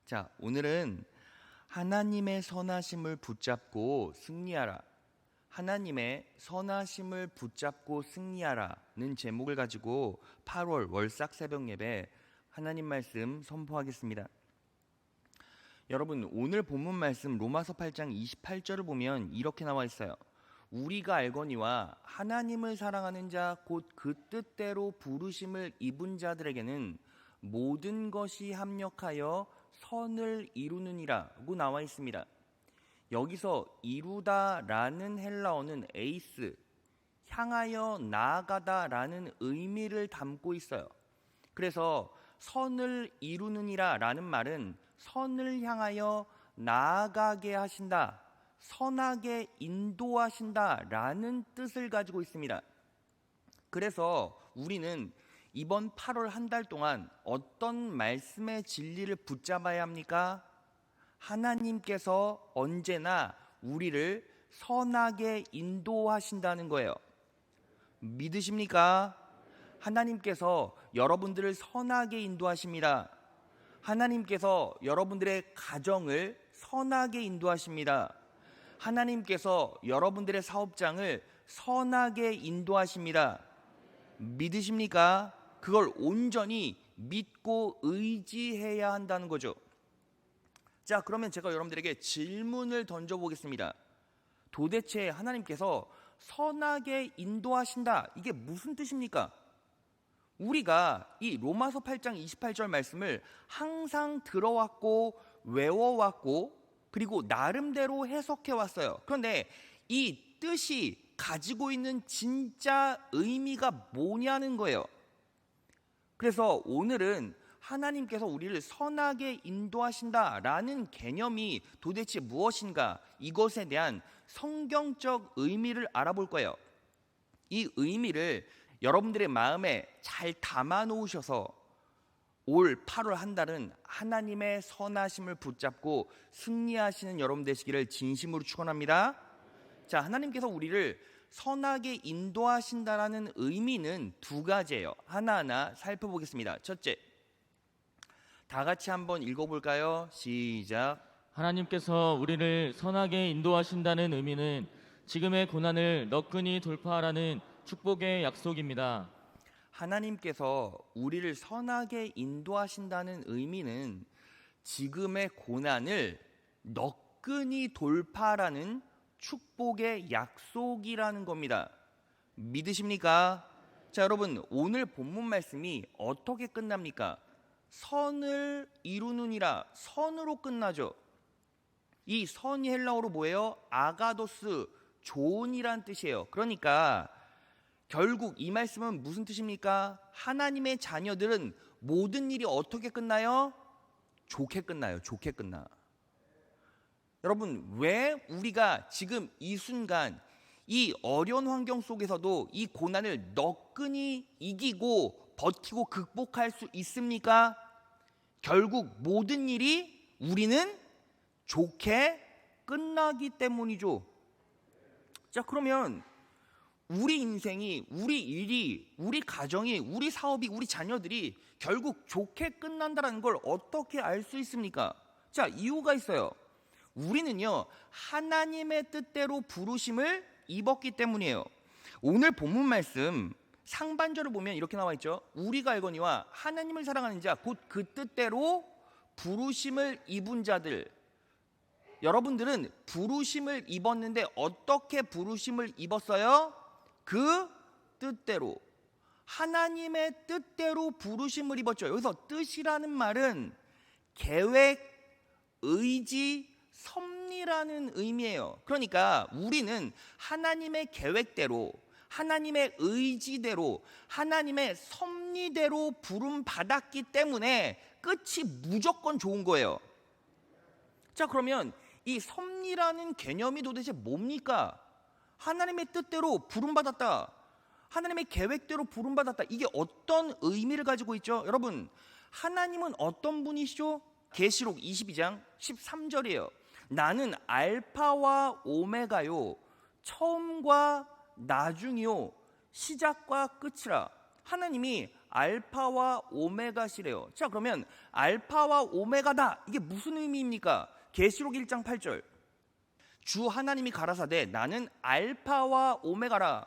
자, 오늘은 하나님의 선하심을 붙잡고 승리하라. 하나님의 선하심을 붙잡고 승리하라는 제목을 가지고 8월 월삭 새벽 예배 하나님 말씀 선포하겠습니다. 여러분, 오늘 본문 말씀 로마서 8장 28절을 보면 이렇게 나와 있어요. 우리가 알거니와 하나님을 사랑하는 자 곧 그 뜻대로 부르심을 입은 자들에게는 모든 것이 합력하여 선을 이루느니라고 나와 있습니다. 여기서 이루다라는 헬라어는 에이스, 향하여 나아가다라는 의미를 담고 있어요. 그래서 선을 이루느니라라는 말은 선을 향하여 나아가게 하신다, 선하게 인도하신다라는 뜻을 가지고 있습니다. 그래서 우리는 이번 8월 한 달 동안 어떤 말씀의 진리를 붙잡아야 합니까? 하나님께서 언제나 우리를 선하게 인도하신다는 거예요. 믿으십니까? 하나님께서 여러분들을 선하게 인도하십니다. 하나님께서 여러분들의 가정을 선하게 인도하십니다. 하나님께서 여러분들의 사업장을 선하게 인도하십니다. 믿으십니까? 그걸 온전히 믿고 의지해야 한다는 거죠. 자, 그러면 제가 여러분들에게 질문을 던져보겠습니다. 도대체 하나님께서 선하게 인도하신다, 이게 무슨 뜻입니까? 우리가 이 로마서 8장 28절 말씀을 항상 들어왔고 외워왔고 그리고 나름대로 해석해왔어요. 그런데 이 뜻이 가지고 있는 진짜 의미가 뭐냐는 거예요. 그래서 오늘은 하나님께서 우리를 선하게 인도하신다라는 개념이 도대체 무엇인가, 이것에 대한 성경적 의미를 알아볼 거예요. 이 의미를 여러분들의 마음에 잘 담아 놓으셔서 올 8월 한 달은 하나님의 선하심을 붙잡고 승리하시는 여러분 되시기를 진심으로 축원합니다. 자, 하나님께서 우리를 선하게 인도하신다라는 의미는 두 가지예요. 하나하나 살펴보겠습니다. 첫째, 다 같이 한번 읽어볼까요? 시작. 하나님께서 우리를 선하게 인도하신다는 의미는 지금의 고난을 너끈히 돌파하라는 축복의 약속입니다. 하나님께서 우리를 선하게 인도하신다는 의미는 지금의 고난을 너끈히 돌파하라는 축복의 약속이라는 겁니다. 믿으십니까? 자, 여러분, 오늘 본문 말씀이 어떻게 끝납니까? 선을 이루느니라, 선으로 끝나죠. 이 선이 헬라어로 뭐예요? 아가도스, 좋은이란 뜻이에요. 그러니까 결국 이 말씀은 무슨 뜻입니까? 하나님의 자녀들은 모든 일이 어떻게 끝나요? 좋게 끝나요. 좋게 끝나. 여러분, 왜 우리가 지금 이 순간 이 어려운 환경 속에서도 이 고난을 너끈히 이기고 버티고 극복할 수 있습니까? 결국 모든 일이 우리는 좋게 끝나기 때문이죠. 자, 그러면 우리 인생이, 우리 일이, 우리 가정이, 우리 사업이, 우리 자녀들이 결국 좋게 끝난다는 걸 어떻게 알 수 있습니까? 자, 이유가 있어요. 우리는요, 하나님의 뜻대로 부르심을 입었기 때문이에요. 오늘 본문 말씀 상반절을 보면 이렇게 나와 있죠. 우리가 알거니와 하나님을 사랑하는 자 곧 그 뜻대로 부르심을 입은 자들. 여러분들은 부르심을 입었는데 어떻게 부르심을 입었어요? 그 뜻대로, 하나님의 뜻대로 부르심을 입었죠. 여기서 뜻이라는 말은 계획, 의지, 섭리라는 의미예요. 그러니까 우리는 하나님의 계획대로, 하나님의 의지대로, 하나님의 섭리대로 부름 받았기 때문에 끝이 무조건 좋은 거예요. 자, 그러면 이 섭리라는 개념이 도대체 뭡니까? 하나님의 뜻대로 부름 받았다, 하나님의 계획대로 부름 받았다, 이게 어떤 의미를 가지고 있죠? 여러분, 하나님은 어떤 분이시죠? 계시록 22장 13절이에요. 나는 알파와 오메가요, 처음과 나중이요, 시작과 끝이라. 하나님이 알파와 오메가시래요. 자, 그러면 알파와 오메가다, 이게 무슨 의미입니까? 계시록 1장 8절. 주 하나님이 가라사대 나는 알파와 오메가라.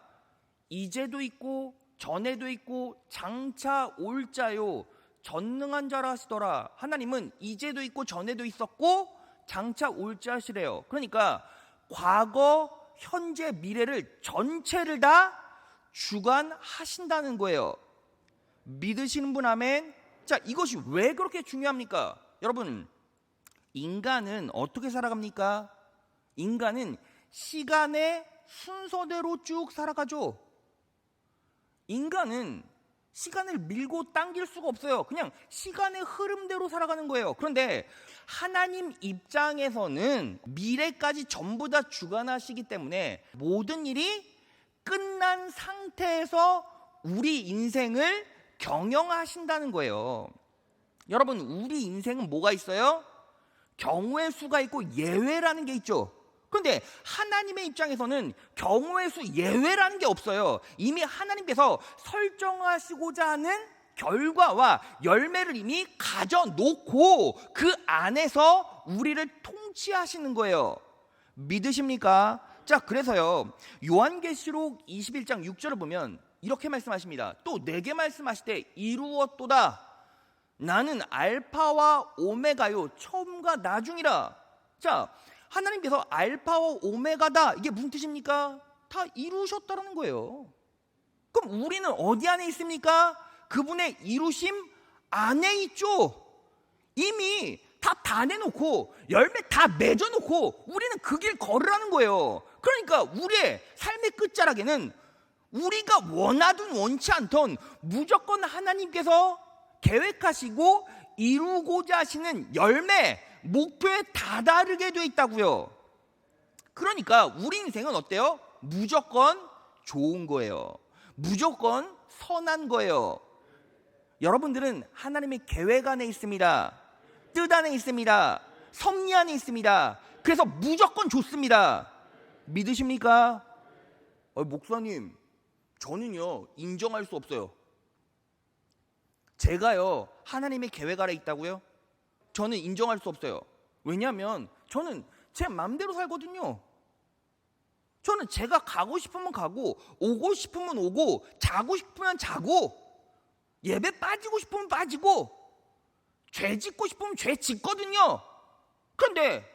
이제도 있고 전에도 있고 장차 올 자요 전능한 자라 하시더라. 하나님은 이제도 있고 전에도 있었고 장차 올 자시래요. 그러니까 과거, 현재, 미래를 전체를 다 주관하신다는 거예요. 믿으시는 분 아멘? 자, 이것이 왜 그렇게 중요합니까? 여러분, 인간은 어떻게 살아갑니까? 인간은 시간의 순서대로 쭉 살아가죠. 인간은 시간을 밀고 당길 수가 없어요. 그냥 시간의 흐름대로 살아가는 거예요. 그런데 하나님 입장에서는 미래까지 전부 다 주관하시기 때문에 모든 일이 끝난 상태에서 우리 인생을 경영하신다는 거예요. 여러분, 우리 인생은 뭐가 있어요? 경우의 수가 있고 예외라는 게 있죠. 그런데 하나님의 입장에서는 경우의 수, 예외라는 게 없어요. 이미 하나님께서 설정하시고자 하는 결과와 열매를 이미 가져놓고 그 안에서 우리를 통치하시는 거예요. 믿으십니까? 자, 그래서요, 요한계시록 21장 6절을 보면 이렇게 말씀하십니다. 또 내게 말씀하실 때 이루었도다. 나는 알파와 오메가요, 처음과 나중이라. 자, 하나님께서 알파와 오메가다, 이게 무슨 뜻입니까? 다 이루셨다라는 거예요. 그럼 우리는 어디 안에 있습니까? 그분의 이루심 안에 있죠. 이미 다 내놓고 열매 다 맺어놓고 우리는 그 길 걸으라는 거예요. 그러니까 우리의 삶의 끝자락에는 우리가 원하든 원치 않던 무조건 하나님께서 계획하시고 이루고자 하시는 열매, 목표에 다다르게 되어 있다고요. 그러니까 우리 인생은 어때요? 무조건 좋은 거예요. 무조건 선한 거예요. 여러분들은 하나님의 계획 안에 있습니다. 뜻 안에 있습니다. 섭리 안에 있습니다. 그래서 무조건 좋습니다. 믿으십니까? 목사님, 저는요 인정할 수 없어요. 제가요 하나님의 계획 아래 있다고요? 저는 인정할 수 없어요. 왜냐하면 저는 제 마음대로 살거든요. 저는 제가 가고 싶으면 가고, 오고 싶으면 오고, 자고 싶으면 자고, 예배 빠지고 싶으면 빠지고, 죄 짓고 싶으면 죄 짓거든요. 그런데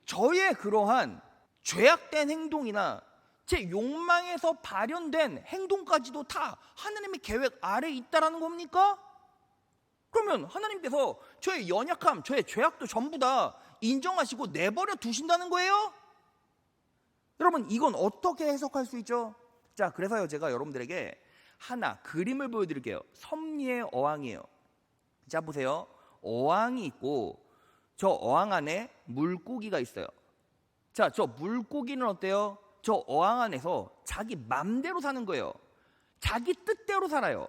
저의 그러한 죄악된 행동이나 제 욕망에서 발현된 행동까지도 다 하나님의 계획 아래 있다라는 겁니까? 그러면 하나님께서 저의 연약함, 저의 죄악도 전부 다 인정하시고 내버려 두신다는 거예요? 여러분, 이건 어떻게 해석할 수 있죠? 자, 그래서요 제가 여러분들에게 하나 그림을 보여드릴게요. 섭리의 어항이에요. 자, 보세요. 어항이 있고 저 어항 안에 물고기가 있어요. 자, 저 물고기는 어때요? 저 어항 안에서 자기 맘대로 사는 거예요. 자기 뜻대로 살아요.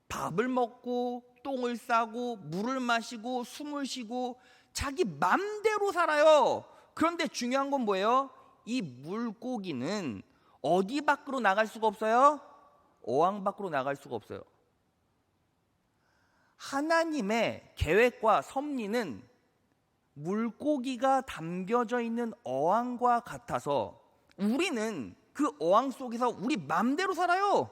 밥을 먹고 똥을 싸고 물을 마시고 숨을 쉬고 자기 맘대로 살아요. 그런데 중요한 건 뭐예요? 이 물고기는 어디 밖으로 나갈 수가 없어요? 어항 밖으로 나갈 수가 없어요. 하나님의 계획과 섭리는 물고기가 담겨져 있는 어항과 같아서 우리는 그 어항 속에서 우리 맘대로 살아요.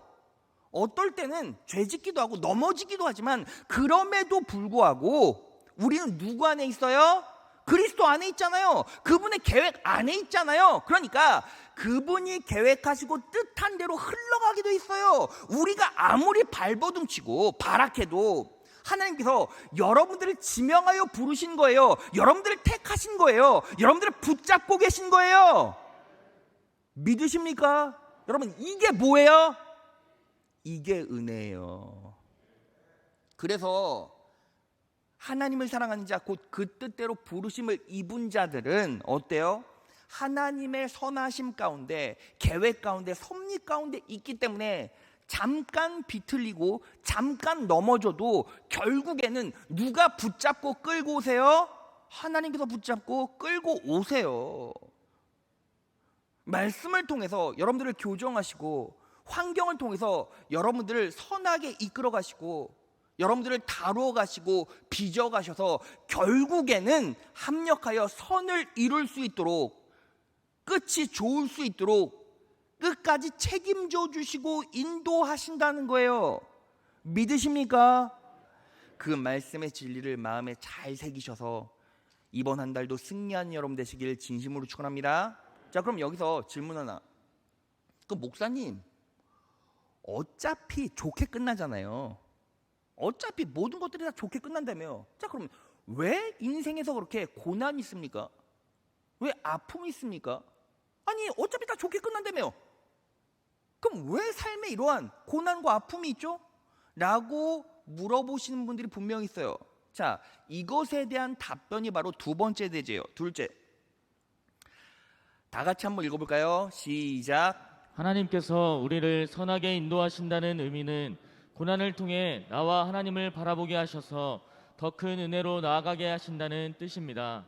어떨 때는 죄짓기도 하고 넘어지기도 하지만 그럼에도 불구하고 우리는 누구 안에 있어요? 그리스도 안에 있잖아요. 그분의 계획 안에 있잖아요. 그러니까 그분이 계획하시고 뜻한 대로 흘러가게 돼 있어요. 우리가 아무리 발버둥치고 발악해도 하나님께서 여러분들을 지명하여 부르신 거예요. 여러분들을 택하신 거예요. 여러분들을 붙잡고 계신 거예요. 믿으십니까? 여러분, 이게 뭐예요? 이게 은혜예요. 그래서 하나님을 사랑하는 자, 곧 그 뜻대로 부르심을 입은 자들은 어때요? 하나님의 선하심 가운데, 계획 가운데, 섭리 가운데 있기 때문에 잠깐 비틀리고 잠깐 넘어져도 결국에는 누가 붙잡고 끌고 오세요? 하나님께서 붙잡고 끌고 오세요. 말씀을 통해서 여러분들을 교정하시고 환경을 통해서 여러분들을 선하게 이끌어 가시고 여러분들을 다루어 가시고 빚어 가셔서 결국에는 합력하여 선을 이룰 수 있도록, 끝이 좋을 수 있도록 끝까지 책임져 주시고 인도하신다는 거예요. 믿으십니까? 그 말씀의 진리를 마음에 잘 새기셔서 이번 한 달도 승리하는 여러분 되시길 진심으로 축원합니다. 자, 그럼 여기서 질문 하나. 그 목사님, 어차피 좋게 끝나잖아요. 어차피 모든 것들이 다 좋게 끝난다며. 자, 그럼 왜 인생에서 그렇게 고난이 있습니까? 왜 아픔이 있습니까? 아니, 어차피 다 좋게 끝난다며. 그럼 왜 삶에 이러한 고난과 아픔이 있죠? 라고 물어보시는 분들이 분명히 있어요. 자, 이것에 대한 답변이 바로 두 번째 대제예요. 둘째, 다 같이 한번 읽어볼까요? 시작. 하나님께서 우리를 선하게 인도하신다는 의미는 고난을 통해 나와 하나님을 바라보게 하셔서 더 큰 은혜로 나아가게 하신다는 뜻입니다.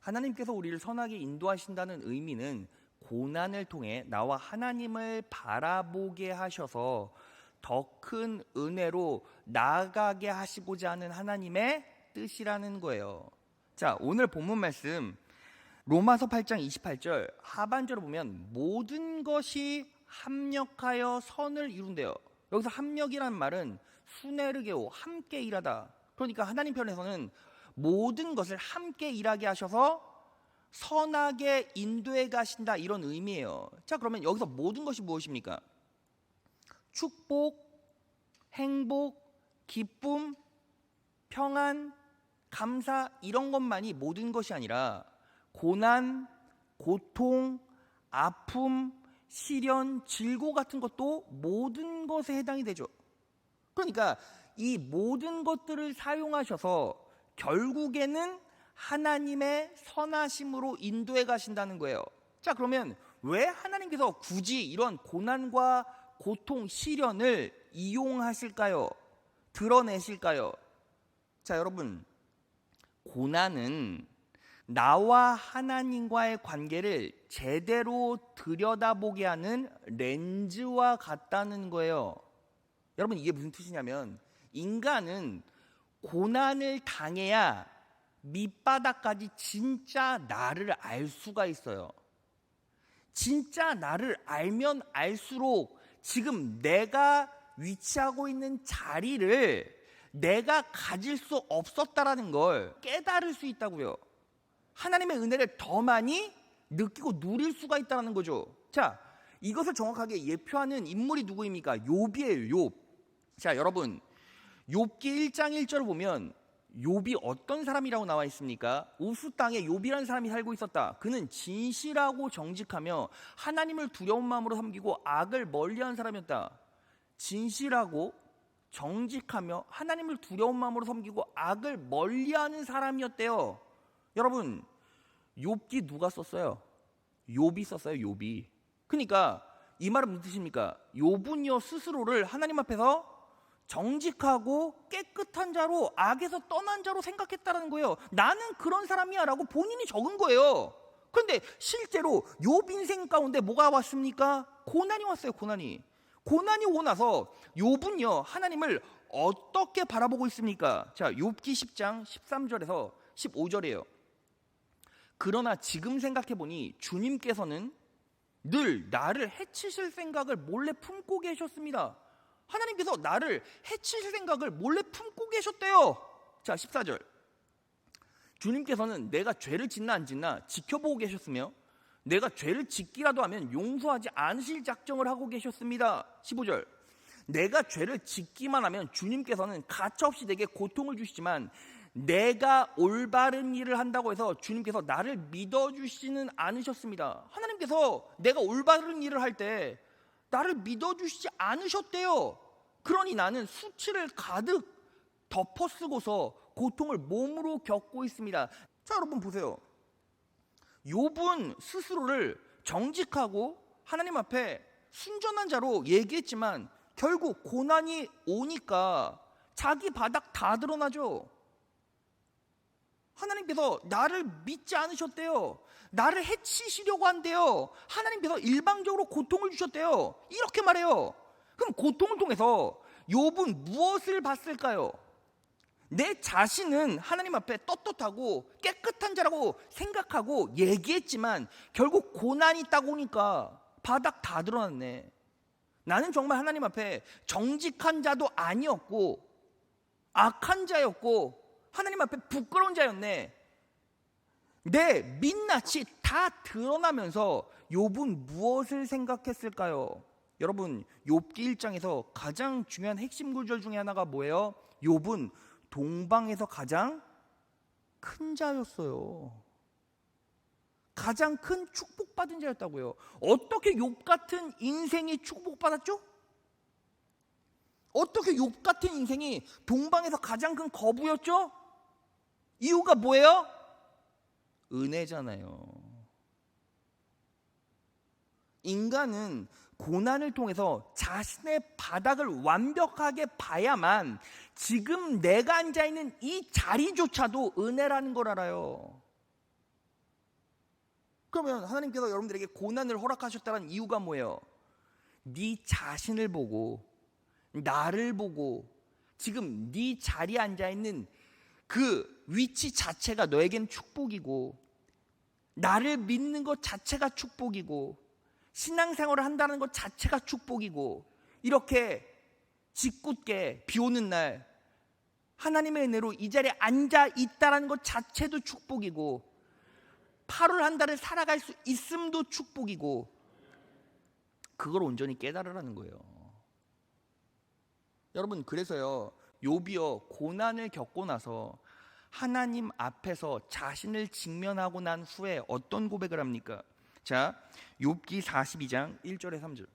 하나님께서 우리를 선하게 인도하신다는 의미는 고난을 통해 나와 하나님을 바라보게 하셔서 더 큰 은혜로 나아가게 하시고자 하는 하나님의 뜻이라는 거예요. 자, 오늘 본문 말씀 로마서 8장 28절 하반절을 보면 모든 것이 합력하여 선을 이룬대요. 여기서 합력이라는 말은 수네르게오, 함께 일하다. 그러니까 하나님 편에서는 모든 것을 함께 일하게 하셔서 선하게 인도해 가신다, 이런 의미예요. 자, 그러면 여기서 모든 것이 무엇입니까? 축복, 행복, 기쁨, 평안, 감사, 이런 것만이 모든 것이 아니라 고난, 고통, 아픔, 시련, 질고 같은 것도 모든 것에 해당이 되죠. 그러니까 이 모든 것들을 사용하셔서 결국에는 하나님의 선하심으로 인도해 가신다는 거예요. 자, 그러면 왜 하나님께서 굳이 이런 고난과 고통, 시련을 이용하실까요? 드러내실까요? 자, 여러분, 고난은 나와 하나님과의 관계를 제대로 들여다보게 하는 렌즈와 같다는 거예요. 여러분, 이게 무슨 뜻이냐면 인간은 고난을 당해야 밑바닥까지 진짜 나를 알 수가 있어요. 진짜 나를 알면 알수록 지금 내가 위치하고 있는 자리를 내가 가질 수 없었다라는 걸 깨달을 수 있다고요. 하나님의 은혜를 더 많이 느끼고 누릴 수가 있다는 거죠. 자, 이것을 정확하게 예표하는 인물이 누구입니까? 욥이에요. 욥. 자, 여러분, 욥기 1장 1절을 보면 욥이 어떤 사람이라고 나와 있습니까? 우스 땅에 욥이라는 사람이 살고 있었다. 그는 진실하고 정직하며 하나님을 두려운 마음으로 섬기고 악을 멀리하는 사람이었다. 진실하고 정직하며 하나님을 두려운 마음으로 섬기고 악을 멀리하는 사람이었대요. 여러분, 욥기 누가 썼어요? 욥이 썼어요. 욥이. 그러니까 이 말은 무슨 뜻입니까? 욥은요 스스로를 하나님 앞에서 정직하고 깨끗한 자로, 악에서 떠난 자로 생각했다는 거예요. 나는 그런 사람이야 라고 본인이 적은 거예요. 그런데 실제로 욥 인생 가운데 뭐가 왔습니까? 고난이 왔어요. 고난이 오고 나서 욥은요 하나님을 어떻게 바라보고 있습니까? 자, 욥기 10장 13절에서 15절이에요. 그러나 지금 생각해보니 주님께서는 늘 나를 해치실 생각을 몰래 품고 계셨습니다. 하나님께서 나를 해치실 생각을 몰래 품고 계셨대요. 자, 14절. 주님께서는 내가 죄를 짓나 안 짓나 지켜보고 계셨으며 내가 죄를 짓기라도 하면 용서하지 않으실 작정을 하고 계셨습니다. 15절. 내가 죄를 짓기만 하면 주님께서는 가차없이 내게 고통을 주시지만 내가 올바른 일을 한다고 해서 주님께서 나를 믿어주시지는 않으셨습니다. 하나님께서 내가 올바른 일을 할 때 나를 믿어주시지 않으셨대요. 그러니 나는 수치를 가득 덮어쓰고서 고통을 몸으로 겪고 있습니다. 자, 여러분 보세요. 욥은 스스로를 정직하고 하나님 앞에 순전한 자로 얘기했지만 결국 고난이 오니까 자기 바닥 다 드러나죠. 하나님께서 나를 믿지 않으셨대요. 나를 해치시려고 한대요. 하나님께서 일방적으로 고통을 주셨대요. 이렇게 말해요. 그럼 고통을 통해서 욥은 무엇을 봤을까요? 내 자신은 하나님 앞에 떳떳하고 깨끗한 자라고 생각하고 얘기했지만 결국 고난이 딱 오니까 바닥 다 드러났네. 나는 정말 하나님 앞에 정직한 자도 아니었고 악한 자였고 하나님 앞에 부끄러운 자였네. 내 민낯이 다 드러나면서 욥은 무엇을 생각했을까요? 여러분, 욥기 1장에서 가장 중요한 핵심 구절 중에 하나가 뭐예요? 욥은 동방에서 가장 큰 자였어요. 가장 큰 축복받은 자였다고요. 어떻게 욥 같은 인생이 축복받았죠? 어떻게 욥 같은 인생이 동방에서 가장 큰 거부였죠? 이유가 뭐예요? 은혜잖아요. 인간은 고난을 통해서 자신의 바닥을 완벽하게 봐야만 지금 내가 앉아있는 이 자리조차도 은혜라는 걸 알아요. 그러면 하나님께서 여러분들에게 고난을 허락하셨다는 이유가 뭐예요? 네 자신을 보고 나를 보고 지금 네 자리에 앉아있는 그 위치 자체가 너에겐 축복이고 나를 믿는 것 자체가 축복이고 신앙생활을 한다는 것 자체가 축복이고 이렇게 짓궂게 비 오는 날 하나님의 은혜로 이 자리에 앉아 있다는 것 자체도 축복이고 8월 한 달을 살아갈 수 있음도 축복이고 그걸 온전히 깨달으라는 거예요. 여러분, 그래서요 욥이요 고난을 겪고 나서 하나님 앞에서 자신을 직면하고 난 후에 어떤 고백을 합니까? 자, 욥기 42장 1절에 3절.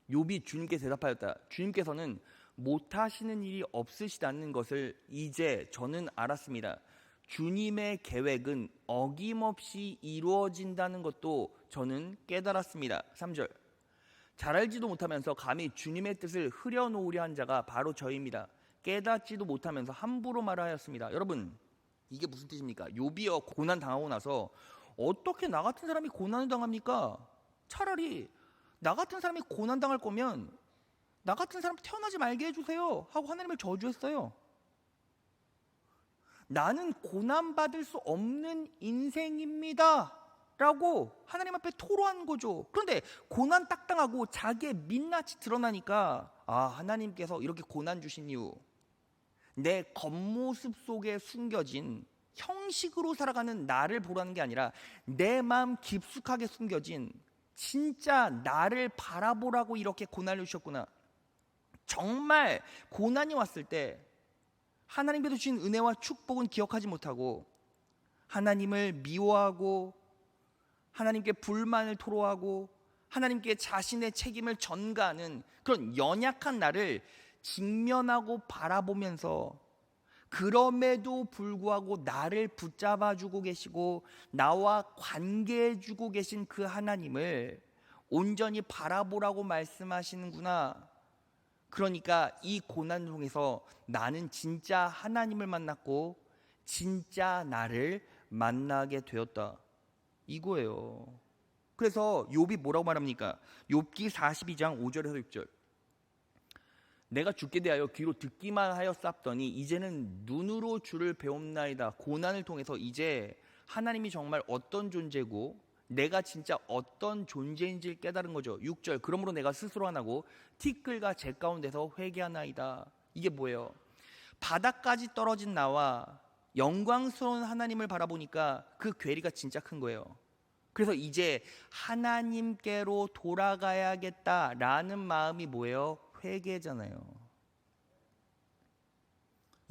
욥이 주님께 대답하였다. 주님께서는 못하시는 일이 없으시다는 것을 이제 저는 알았습니다. 주님의 계획은 어김없이 이루어진다는 것도 저는 깨달았습니다. 3절. 잘 알지도 못하면서 감히 주님의 뜻을 흐려놓으려 한 자가 바로 저입니다. 깨닫지도 못하면서 함부로 말하였습니다. 여러분, 이게 무슨 뜻입니까? 욥이요 고난 당하고 나서 어떻게 나 같은 사람이 고난을 당합니까? 차라리 나 같은 사람이 고난 당할 거면 나 같은 사람 태어나지 말게 해주세요 하고 하나님을 저주했어요. 나는 고난받을 수 없는 인생입니다 라고 하나님 앞에 토로한 거죠. 그런데 고난 딱 당하고 자기의 민낯이 드러나니까 하나님께서 이렇게 고난 주신 이유, 내 겉모습 속에 숨겨진 형식으로 살아가는 나를 보라는 게 아니라 내 마음 깊숙하게 숨겨진 진짜 나를 바라보라고 이렇게 고난을 주셨구나. 정말 고난이 왔을 때 하나님께서 주신 은혜와 축복은 기억하지 못하고 하나님을 미워하고 하나님께 불만을 토로하고 하나님께 자신의 책임을 전가하는 그런 연약한 나를 직면하고 바라보면서 그럼에도 불구하고 나를 붙잡아주고 계시고 나와 관계해주고 계신 그 하나님을 온전히 바라보라고 말씀하시는구나. 그러니까 이 고난을 통해서 나는 진짜 하나님을 만났고 진짜 나를 만나게 되었다. 이거예요. 그래서 욥이 뭐라고 말합니까? 욥기 42장 5절에서 6절. 내가 주께 대하여 귀로 듣기만 하여 쌌더니 이제는 눈으로 주를 배움나이다. 고난을 통해서 이제 하나님이 정말 어떤 존재고 내가 진짜 어떤 존재인지를 깨달은 거죠. 6절. 그러므로 내가 스스로 하나고 티끌과 재 가운데서 회개하나이다. 이게 뭐예요? 바닥까지 떨어진 나와 영광스러운 하나님을 바라보니까 그 괴리가 진짜 큰 거예요. 그래서 이제 하나님께로 돌아가야겠다라는 마음이 뭐예요? 회개잖아요.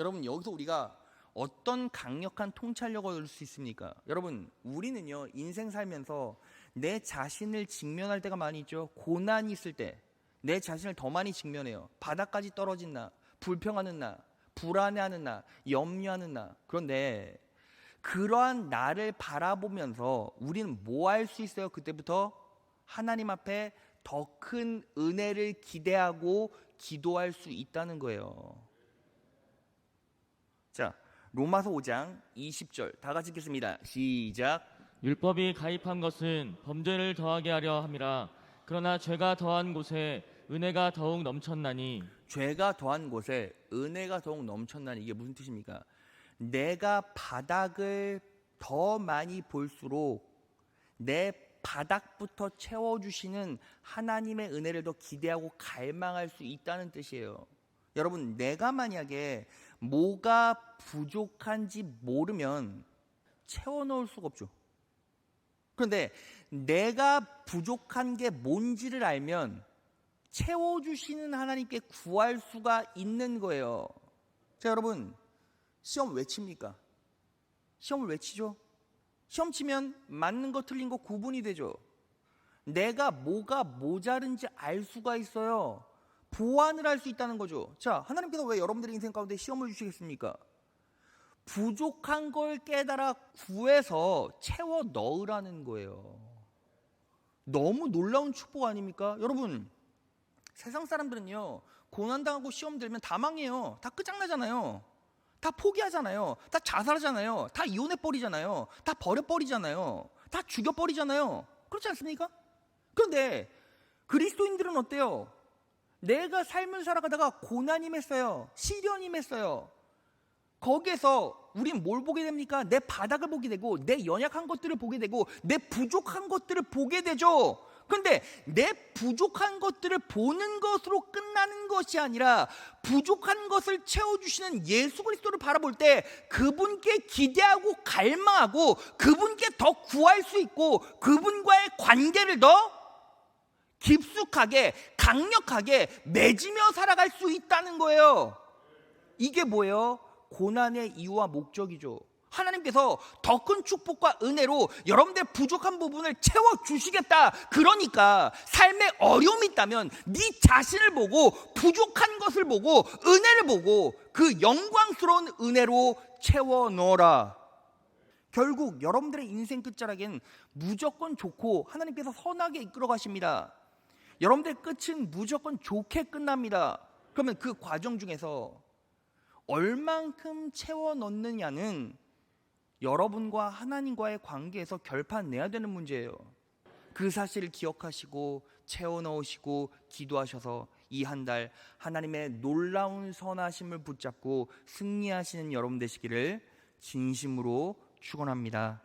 여러분, 여기서 우리가 어떤 강력한 통찰력을 얻을 수 있습니까? 여러분, 우리는요 인생 살면서 내 자신을 직면할 때가 많이 있죠. 고난이 있을 때 내 자신을 더 많이 직면해요. 바닥까지 떨어진 나, 불평하는 나, 불안해하는 나, 염려하는 나. 그런데 그러한 나를 바라보면서 우리는 뭐 할 수 있어요? 그때부터 하나님 앞에 더 큰 은혜를 기대하고 기도할 수 있다는 거예요. 자, 로마서 5장 20절 다 같이 읽겠습니다. 시작. 율법이 가입한 것은 범죄를 더하게 하려 함이라. 그러나 죄가 더한 곳에 은혜가 더욱 넘쳤나니. 죄가 더한 곳에 은혜가 더욱 넘쳤나니. 이게 무슨 뜻입니까? 내가 바닥을 더 많이 볼수록 내 바닥부터 채워주시는 하나님의 은혜를 더 기대하고 갈망할 수 있다는 뜻이에요. 여러분, 내가 만약에 뭐가 부족한지 모르면 채워넣을 수가 없죠. 그런데 내가 부족한 게 뭔지를 알면 채워주시는 하나님께 구할 수가 있는 거예요. 자, 여러분, 시험 왜 칩니까? 시험을 왜 치죠? 시험 치면 맞는 거 틀린 거 구분이 되죠. 내가 뭐가 모자른지 알 수가 있어요. 보완을 할 수 있다는 거죠. 자, 하나님께서 왜 여러분들의 인생 가운데 시험을 주시겠습니까? 부족한 걸 깨달아 구해서 채워 넣으라는 거예요. 너무 놀라운 축복 아닙니까? 여러분, 세상 사람들은요, 고난당하고 시험 들면 다 망해요. 다 끝장나잖아요. 다 포기하잖아요. 다 자살하잖아요. 다 이혼해버리잖아요. 다 버려버리잖아요. 다 죽여버리잖아요. 그렇지 않습니까? 그런데 그리스도인들은 어때요? 내가 삶을 살아가다가 고난이 맺어요. 시련이 맺어요. 거기에서 우린 뭘 보게 됩니까? 내 바닥을 보게 되고 내 연약한 것들을 보게 되고 내 부족한 것들을 보게 되죠. 그런데 내 부족한 것들을 보는 것으로 끝나는 것이 아니라 부족한 것을 채워주시는 예수 그리스도를 바라볼 때 그분께 기대하고 갈망하고 그분께 더 구할 수 있고 그분과의 관계를 더 깊숙하게 강력하게 맺으며 살아갈 수 있다는 거예요. 이게 뭐예요? 고난의 이유와 목적이죠. 하나님께서 더 큰 축복과 은혜로 여러분들의 부족한 부분을 채워주시겠다. 그러니까 삶에 어려움이 있다면 네 자신을 보고 부족한 것을 보고 은혜를 보고 그 영광스러운 은혜로 채워 넣어라. 결국 여러분들의 인생 끝자락엔 무조건 좋고 하나님께서 선하게 이끌어 가십니다. 여러분들의 끝은 무조건 좋게 끝납니다. 그러면 그 과정 중에서 얼만큼 채워 넣느냐는 여러분과 하나님과의 관계에서 결판 내야 되는 문제예요. 그 사실을 기억하시고 채워 넣으시고 기도하셔서 이 한 달 하나님의 놀라운 선하심을 붙잡고 승리하시는 여러분 되시기를 진심으로 축원합니다.